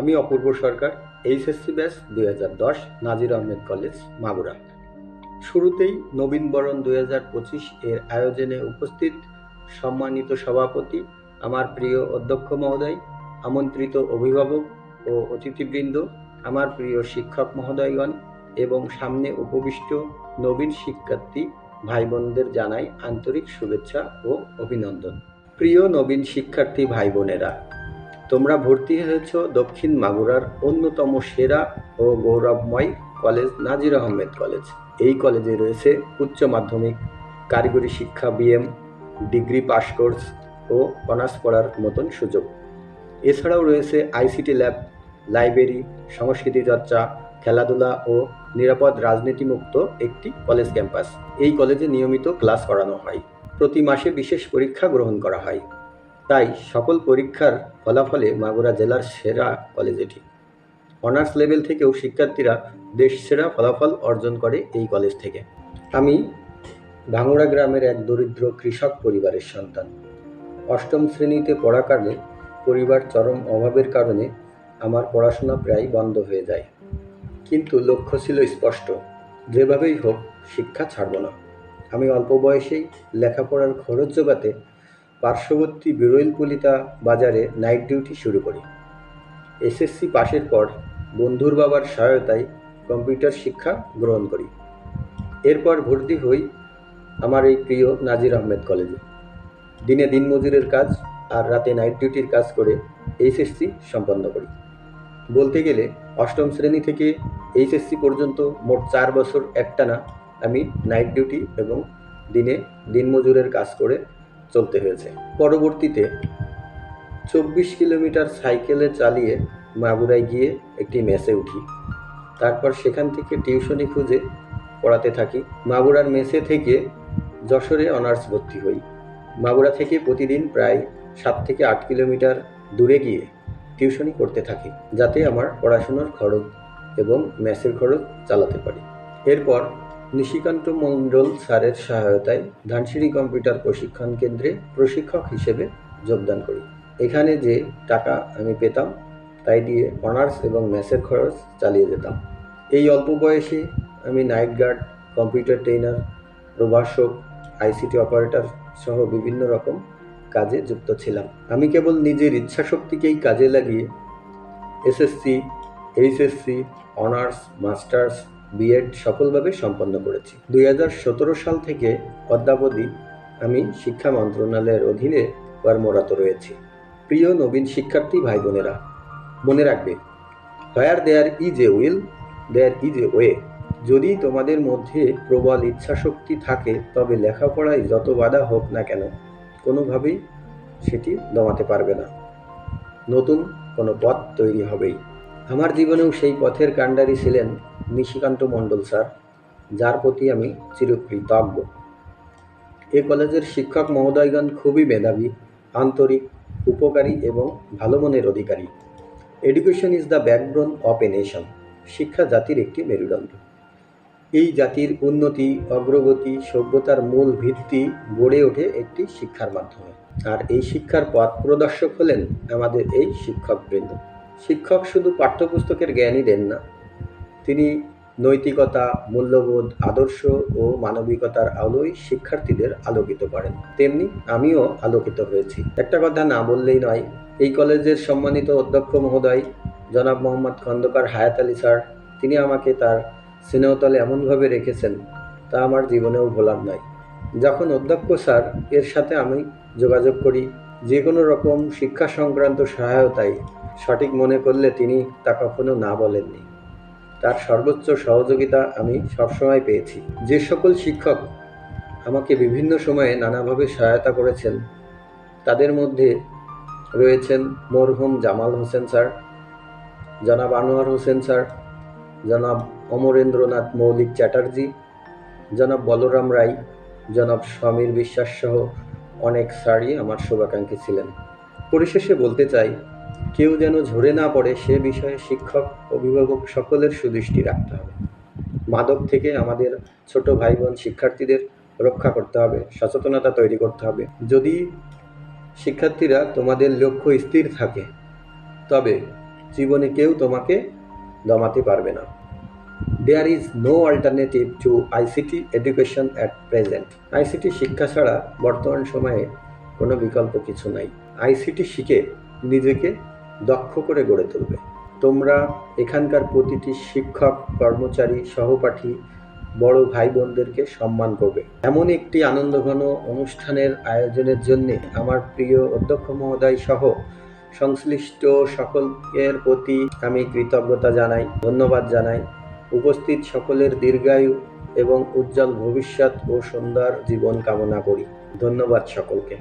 আমি অপূর্ব সরকার, HSC batch 2010, নাজির Ahmed college, Magura. শুরুতেই নবীনবরণ 2025 এর আয়োজনে উপস্থিত সম্মানিত সভাপতি, আমার প্রিয় অধ্যক্ষ মহোদয়, আমন্ত্রিত অভিভাবক ও অতিথিবৃন্দ, আমার প্রিয় শিক্ষক মহোদয়গণ এবং সামনে উপবিষ্ট নবীন শিক্ষার্থী ভাই বোনদের জানাই আন্তরিক শুভেচ্ছা ও অভিনন্দন। প্রিয় নবীন শিক্ষার্থী ভাই বোনেরা, তোমরা ভর্তি হয়েছ দক্ষিণ মাগুরার অন্যতম সেরা ও গৌরবময় কলেজ নাজির আহমেদ কলেজ। এই কলেজে রয়েছে উচ্চ মাধ্যমিক, কারিগরি শিক্ষা, বিএম, ডিগ্রি পাস কোর্স ও অনার্স পড়ার মতন সুযোগ। এছাড়াও রয়েছে আইসিটি ল্যাব, লাইব্রেরি, সংস্কৃতি চর্চা, খেলাধুলা ও নিরাপদ রাজনীতিমুক্ত একটি কলেজ ক্যাম্পাস। এই কলেজে নিয়মিত ক্লাস করানো হয়। প্রতি মাসে বিশেষ পরীক্ষা গ্রহণ করা হয়। তাই সকল পরীক্ষার ফলাফলে মাগুরা জেলার সেরা কলেজ এটি। অনার্স লেভেল থেকেও শিক্ষার্থীরা দেশ সেরা ফলাফল অর্জন করে এই কলেজ থেকে। আমি ভাঙড়া গ্রামের এক দরিদ্র কৃষক পরিবারের সন্তান। অষ্টম শ্রেণীতে পড়াকালে পরিবার চরম অভাবের কারণে আমার পড়াশোনা প্রায় বন্ধ হয়ে যায়। কিন্তু লক্ষ্য ছিল স্পষ্ট, যেভাবেই হোক শিক্ষা ছাড়ব না। আমি অল্প বয়সেই লেখাপড়ার খরচ জোগাতে পার্শ্ববর্তী বিরইলপলিতা বাজারে নাইট ডিউটি শুরু করি। এসএসসি পাশের পর বন্ধুর বাবার সহায়তায় কম্পিউটার শিক্ষা গ্রহণ করি। এরপর ভর্তি হই আমার এই প্রিয় নাজির আহমেদ কলেজে। দিনে দিনমজুরের কাজ আর রাতে নাইট ডিউটির কাজ করে এইচএসসি সম্পন্ন করি। বলতে গেলে অষ্টম শ্রেণী থেকে এইচএসসি পর্যন্ত মোট 4 বছর একটানা আমি নাইট ডিউটি এবং দিনে দিনমজুরের কাজ করে চলতে হয়েছে। পরবর্তীতে 24 কিলোমিটার সাইকেলে চালিয়ে মাগুরায় গিয়ে একটি মেসে উঠি। তারপর সেখান থেকে টিউশনি খুঁজে পড়াতে থাকি। মাগুরার মেসে থেকে যশোরে অনার্স ভর্তি হই। মাগুরা থেকে প্রতিদিন প্রায় 7 থেকে 8 কিলোমিটার দূরে গিয়ে টিউশনি করতে থাকি, যাতে আমার পড়াশোনার খরচ এবং মেসের খরচ চালাতে পারি। এরপর নিশিকান্ত মণ্ডল স্যারের সহায়তায় ধানসিঁড়ি কম্পিউটার প্রশিক্ষণ কেন্দ্রে প্রশিক্ষক হিসেবে যোগদান করি। এখানে যে টাকা আমি পেতাম তাই দিয়ে অনার্স এবং মেসের খরচ চালিয়ে যেতাম। এই অল্প বয়সে আমি নাইট গার্ড, কম্পিউটার ট্রেনার, প্রভাষক, আইসিটি অপারেটর সহ বিভিন্ন রকম কাজে যুক্ত ছিলাম। আমি কেবল নিজের ইচ্ছাশক্তিকেই কাজে লাগিয়ে SSC, HSC, honours, masters, BEd সফলভাবে সম্পন্ন করেছি। 2017 সাল থেকে অদ্যাবধি আমি শিক্ষা মন্ত্রণালয়ের অধীনে কর্মরত রয়েছি। প্রিয় নবীন শিক্ষার্থী ভাই বোনেরা, মনে রাখবে, where there is a will there is a way. যদি তোমাদের মধ্যে প্রবল ইচ্ছাশক্তি থাকে তবে লেখাপড়ায় যত বাধা হোক না কেন কোনোভাবেই সেটি দমাতে পারবে না। নতুন কোনো পথ তৈরি হবেই। আমার জীবনেও সেই পথের কাণ্ডারি ছিলেন নিশিকান্ত মণ্ডল স্যার, যার প্রতি আমি চিরকৃতজ্ঞ। এ কলেজের শিক্ষক মহোদয়গণ খুবই মেধাবী, আন্তরিক, উপকারী এবং ভালো মনের অধিকারী। Education is the backbone of a nation. শিক্ষা জাতির একটি মেরুদণ্ড। এই জাতির উন্নতি, অগ্রগতি, সভ্যতার মূল ভিত্তি গড়ে ওঠে একটি শিক্ষার মাধ্যমে। আর এই শিক্ষার পথ প্রদর্শক হলেন আমাদের এই শিক্ষকবৃন্দ। শিক্ষক শুধু পাঠ্যপুস্তকের জ্ঞানই দেন না, তিনি নৈতিকতা, মূল্যবোধ, আদর্শ ও মানবিকতার আলোয় শিক্ষার্থীদের আলোকিত করেন। তেমনি আমিও আলোকিত হয়েছি। একটা কথা না বললেই নয়, এই কলেজের সম্মানিত অধ্যক্ষ মহোদয় জনাব মোহাম্মদ খন্দকার হায়াত আলী স্যার, তিনি আমাকে তার স্নেহতলে এমনভাবে রেখেছেন তা আমার জীবনেও ভোলার নয়। যখন অধ্যক্ষ স্যার এর সাথে আমি যোগাযোগ করি, যে কোনো রকম শিক্ষা সংক্রান্ত সহায়তায় সঠিক মনে করলে তিনি তা কখনো না বলেননি। তার সর্বোচ্চ সহযোগিতা আমি সবসময় পেয়েছি। যে সকল শিক্ষক আমাকে বিভিন্ন সময়ে নানাভাবে সহায়তা করেছেন তাদের মধ্যে রয়েছেন মরহুম জামাল হোসেন স্যার, জনাব আনোয়ার হোসেন স্যার, জনাব অমরেন্দ্রনাথ মৌলিক চ্যাটার্জি, জনাব বলরাম রায়, জনাব সমীর বিশ্বাস সহ অনেক স্যারই আমার শুভাকাঙ্ক্ষী ছিলেন। পরিশেষে বলতে চাই, কেউ যেন ঝরে না পড়ে সে বিষয়ে শিক্ষক, অভিভাবক সকলের সুদৃষ্টি রাখতে হবে। মাদক থেকে আমাদের ছোট ভাই বোন শিক্ষার্থীদের রক্ষা করতে হবে, সচেতনতা তৈরি করতে হবে। যদি শিক্ষার্থীরা, তোমাদের লক্ষ্য স্থির থাকে, তবে জীবনে কেউ তোমাকে দমাতে পারবে না। There is no alternative to ICT education at present. ICT শিক্ষা ছাড়া বর্তমান সময়ে কোনো বিকল্প কিছু নাই। আইসিটি শিখে নিজেকে দক্ষ করে গড়ে তুলবে। তোমরা এখানকার প্রতিটি শিক্ষক, কর্মচারী, সহপাঠী, বড় ভাই বোনদেরকে সম্মান করবে। এমন একটি আনন্দঘন অনুষ্ঠানের আয়োজনের জন্য আমার প্রিয় অধ্যক্ষ মহোদয় সহ সংশ্লিষ্ট সকলের প্রতি আমি কৃতজ্ঞতা জানাই, ধন্যবাদ জানাই। উপস্থিত সকলের দীর্ঘায়ু এবং উজ্জ্বল ভবিষ্যৎ ও সুন্দর জীবন কামনা করি। ধন্যবাদ সকলকে।